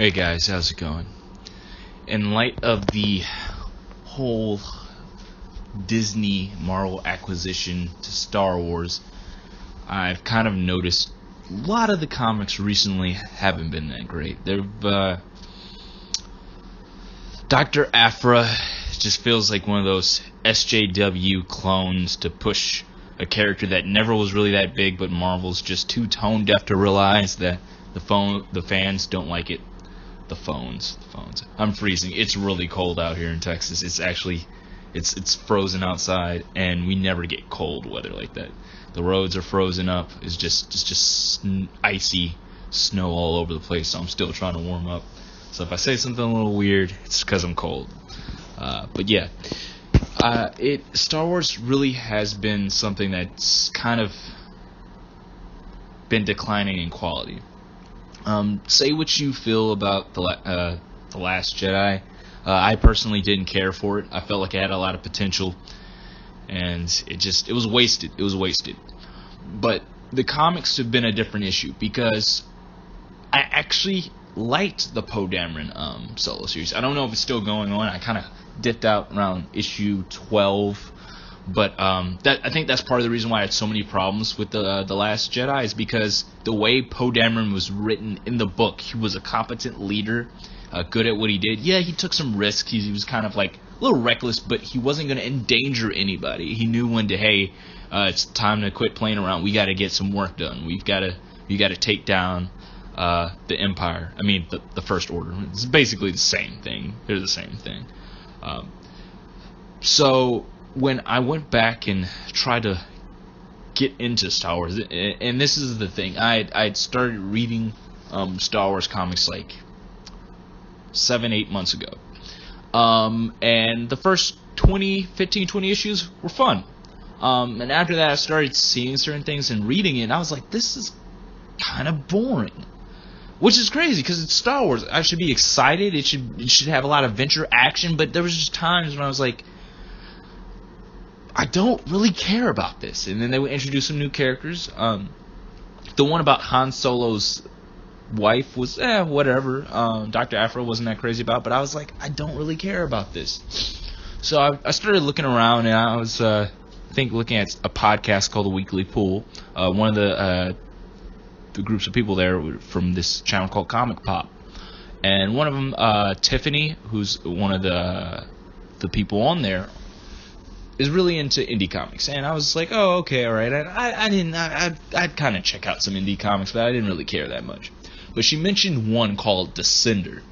Hey guys, how's it going? In light of the whole Disney Marvel acquisition to Star Wars, I've kind of noticed a lot of the comics recently haven't been that great. Dr. Aphra just feels like one of those SJW clones to push a character that never was really that big, but Marvel's just too tone deaf to realize that the fans don't like it. The phones. I'm freezing. It's really cold out here in Texas. It's frozen outside, and we never get cold weather like that. The roads are frozen up. It's just icy snow all over the place. So I'm still trying to warm up. So if I say something a little weird, it's because I'm cold. But yeah, Star Wars really has been something that's kind of been declining in quality. Say what you feel about the Last Jedi. I personally didn't care for it. I felt like it had a lot of potential, and it was wasted. It was wasted. But the comics have been a different issue because I actually liked the Poe Dameron solo series. I don't know if it's still going on. I kind of dipped out around issue 12. But I think that's part of the reason why I had so many problems with the Last Jedi is because the way Poe Dameron was written in the book, he was a competent leader, good at what he did. Yeah, he took some risks. He was kind of like a little reckless, but he wasn't going to endanger anybody. He knew when to, hey, it's time to quit playing around. We got to get some work done. You got to take down the Empire. I mean, the First Order. It's basically the same thing. They're the same thing. So when I went back and tried to get into Star Wars, and this is the thing, I'd started reading Star Wars comics like 7-8 months ago, and the first 20 issues were fun, and after that I started seeing certain things and reading it, and I was like, this is kind of boring, which is crazy because it's Star Wars. I should be excited. It should have a lot of adventure action, but there was just times when I was like, I don't really care about this. And then they would introduce some new characters. The one about Han Solo's wife was whatever. Dr. Aphra wasn't that crazy about, but I was like, I don't really care about this. So I started looking around, and I was looking at a podcast called The Weekly Pool. One of the groups of people there were from this channel called Comic Pop, and one of them, Tiffany, who's one of the people on there, is really into indie comics, and I was like, oh, okay, all right. I'd kind of check out some indie comics, but I didn't really care that much. But she mentioned one called Descender,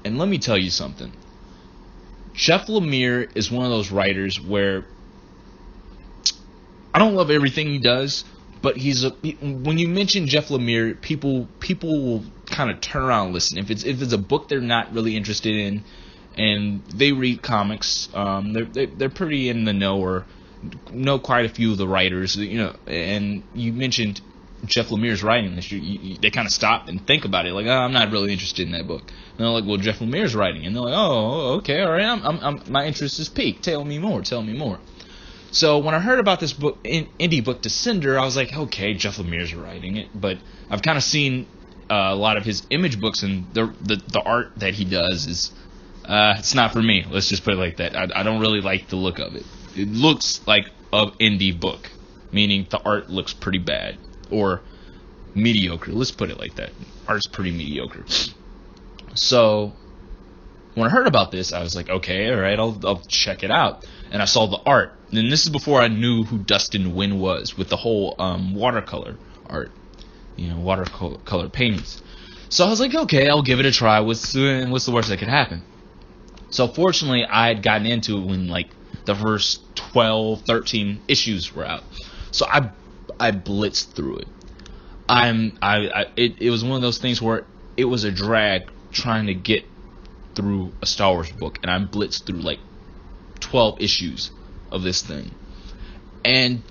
and let me tell you something. Jeff Lemire is one of those writers where I don't love everything he does, but when you mention Jeff Lemire, people will kind of turn around and listen. If it's a book they're not really interested in, and they read comics, they're pretty in the know or know quite a few of the writers, and you mentioned Jeff Lemire's writing this. They kind of stop and think about it, like, oh, I'm not really interested in that book. And they're like, well, Jeff Lemire's writing, and they're like, oh, okay, all right, my interest is piqued. Tell me more. So when I heard about this book, indie book Descender, I was like, okay, Jeff Lemire's writing it, but I've kind of seen a lot of his Image books, and the art that he does is it's not for me. Let's just put it like that. I don't really like the look of it. It looks like an indie book, meaning the art looks pretty bad or mediocre. Let's put it like that. Art's pretty mediocre. So when I heard about this, I was like, okay, all right, I'll check it out. And I saw the art. And this is before I knew who Dustin Nguyen was with the whole watercolor art, watercolor paintings. So I was like, okay, I'll give it a try. What's the worst that could happen? So fortunately, I had gotten into it when like the first 12, 13 issues were out. So I blitzed through it. It was one of those things where it was a drag trying to get through a Star Wars book, and I blitzed through like 12 issues of this thing. And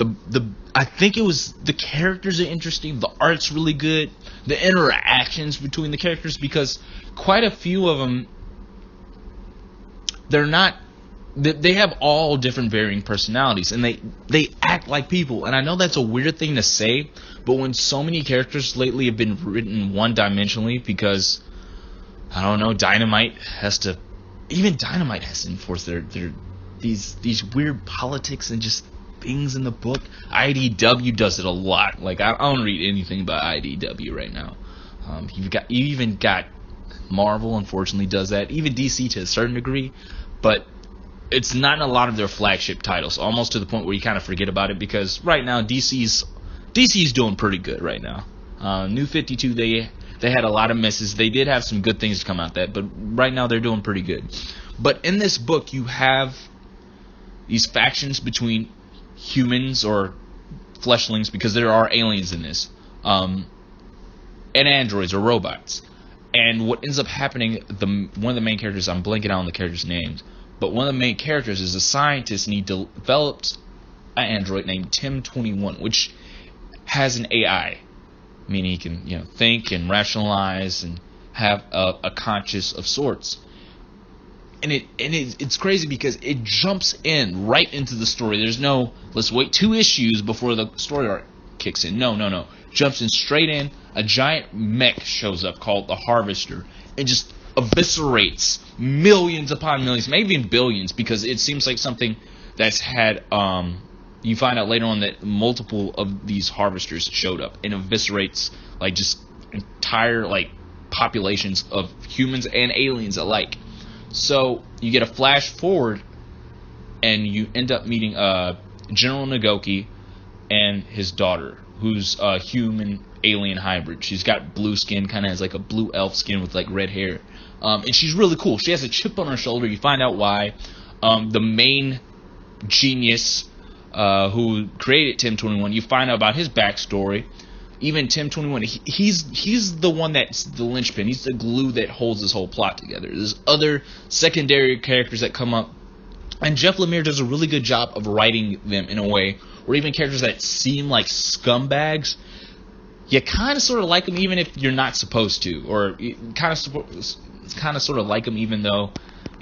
I think it was the characters are interesting, the art's really good, the interactions between the characters, because quite a few of them, they have all different varying personalities, and they act like people. And I know that's a weird thing to say, but when so many characters lately have been written one-dimensionally because I don't know. Dynamite has to enforce these weird politics and just things in the book. IDW does it a lot. Like, I don't read anything about IDW right now. You even got Marvel, unfortunately, does that. Even DC to a certain degree, but it's not in a lot of their flagship titles. Almost to the point where you kind of forget about it, because right now DC's doing pretty good right now. New 52, they had a lot of misses. They did have some good things to come out that, but right now they're doing pretty good. But in this book, you have these factions between humans or fleshlings, because there are aliens in this, and androids or robots. And what ends up happening, one of the main characters, I'm blanking out on the characters' names, but one of the main characters is a scientist, and he developed an android named Tim-21, which has an AI, meaning he can think and rationalize and have a conscious of sorts. And it's crazy because it jumps in right into the story. There's no, let's wait 2 issues before the story arc kicks in. No. Jumps in straight in. A giant mech shows up called the Harvester and just eviscerates millions upon millions, maybe even billions, because it seems like something that's had, you find out later on that multiple of these harvesters showed up and eviscerates like just entire like populations of humans and aliens alike. So you get a flash forward, and you end up meeting General Nagoki and his daughter, who's a human-alien hybrid. She's got blue skin, kind of has like a blue elf skin with like red hair, and she's really cool. She has a chip on her shoulder. You find out why. The main genius who created Tim-21, you find out about his backstory. Even Tim-21, he's the one that's the linchpin. He's the glue that holds this whole plot together. There's other secondary characters that come up, and Jeff Lemire does a really good job of writing them in a way where even characters that seem like scumbags, you kind of sort of like them even if you're not supposed to, or kind of sort of like them even though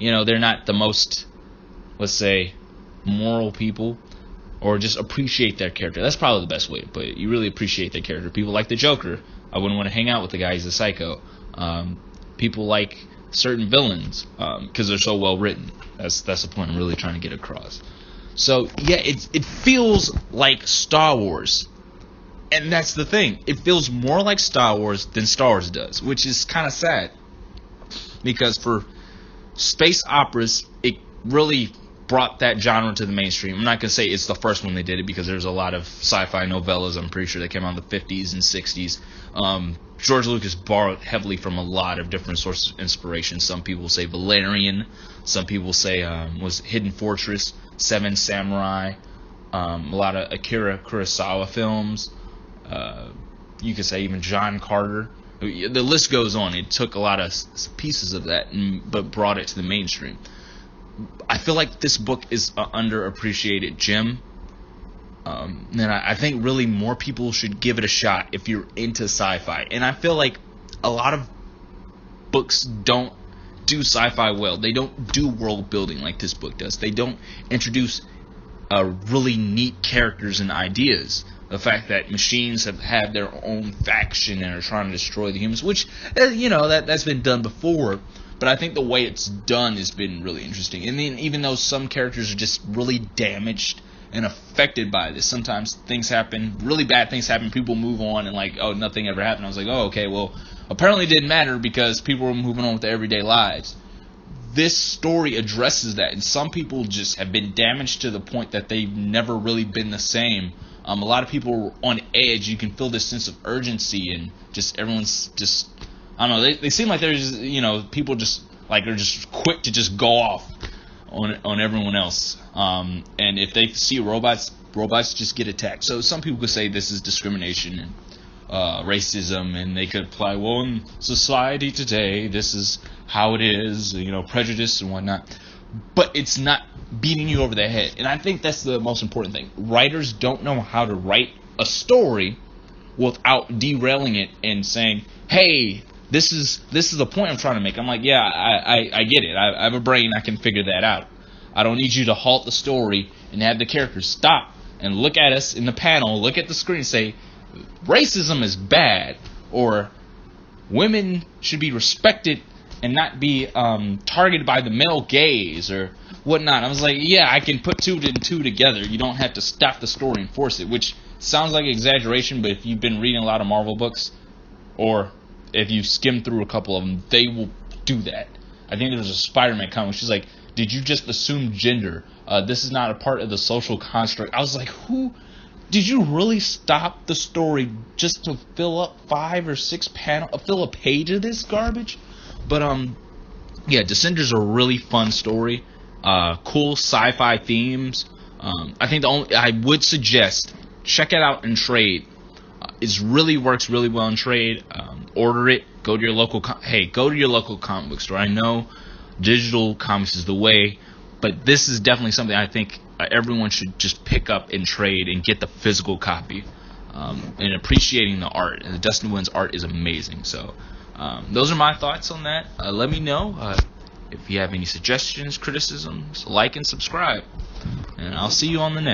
they're not the most, let's say, moral people. Or just appreciate their character. That's probably the best way, but you really appreciate their character. People like the Joker. I wouldn't want to hang out with the guy. He's a psycho. People like certain villains because they're so well written. That's the point I'm really trying to get across. So yeah, it feels like Star Wars, and that's the thing. It feels more like Star Wars than Star Wars does, which is kind of sad, because for space operas, it really brought that genre to the mainstream. I'm not going to say it's the first one they did it, because there's a lot of sci-fi novellas, I'm pretty sure, that came out in the 50s and 60s. George Lucas borrowed heavily from a lot of different sources of inspiration. Some people say Valerian. Some people say was Hidden Fortress, Seven Samurai, a lot of Akira Kurosawa films. You could say even John Carter. The list goes on. It took a lot of pieces of that, but brought it to the mainstream. I feel like this book is an underappreciated gem, and I think really more people should give it a shot if you're into sci-fi. And I feel like a lot of books don't do sci-fi well. They don't do world building like this book does. They don't introduce really neat characters and ideas. The fact that machines have had their own faction and are trying to destroy the humans, which that's been done before. But I think the way it's done has been really interesting. And then even though some characters are just really damaged and affected by this, sometimes things happen, really bad things happen, people move on, and like, oh, nothing ever happened. I was like, oh, okay, well, apparently it didn't matter because people were moving on with their everyday lives. This story addresses that, and some people just have been damaged to the point that they've never really been the same. A lot of people are on edge. You can feel this sense of urgency, and just everyone's just, I don't know, they seem like they're just, people just like are just quick to just go off on everyone else. And if they see robots just get attacked. So some people could say this is discrimination and racism, and they could apply, well, in society today, this is how it is, prejudice and whatnot. But it's not beating you over the head. And I think that's the most important thing. Writers don't know how to write a story without derailing it and saying, hey, this is the point I'm trying to make. I'm like, yeah, I get it. I have a brain. I can figure that out. I don't need you to halt the story and have the characters stop and look at us in the panel, look at the screen and say, racism is bad, or women should be respected and not be targeted by the male gaze or whatnot. I was like, yeah, I can put 2 and 2 together. You don't have to stop the story and force it, which sounds like exaggeration, but if you've been reading a lot of Marvel books, or if you skim through a couple of them, they will do that. I think there was a Spider-Man comic. She's like, did you just assume gender? This is not a part of the social construct. I was like, who? Did you really stop the story just to fill up 5 or 6 fill a page of this garbage? But yeah, Descenders are a really fun story. Cool sci-fi themes. I think I would suggest check it out in trade. It really works really well in trade. Order it. Go to your local. Go to your local comic book store. I know digital comics is the way, but this is definitely something I think everyone should just pick up in trade and get the physical copy. And appreciating the art. And Dustin Nguyen's art is amazing. So those are my thoughts on that. Let me know if you have any suggestions, criticisms. Like and subscribe. And I'll see you on the next.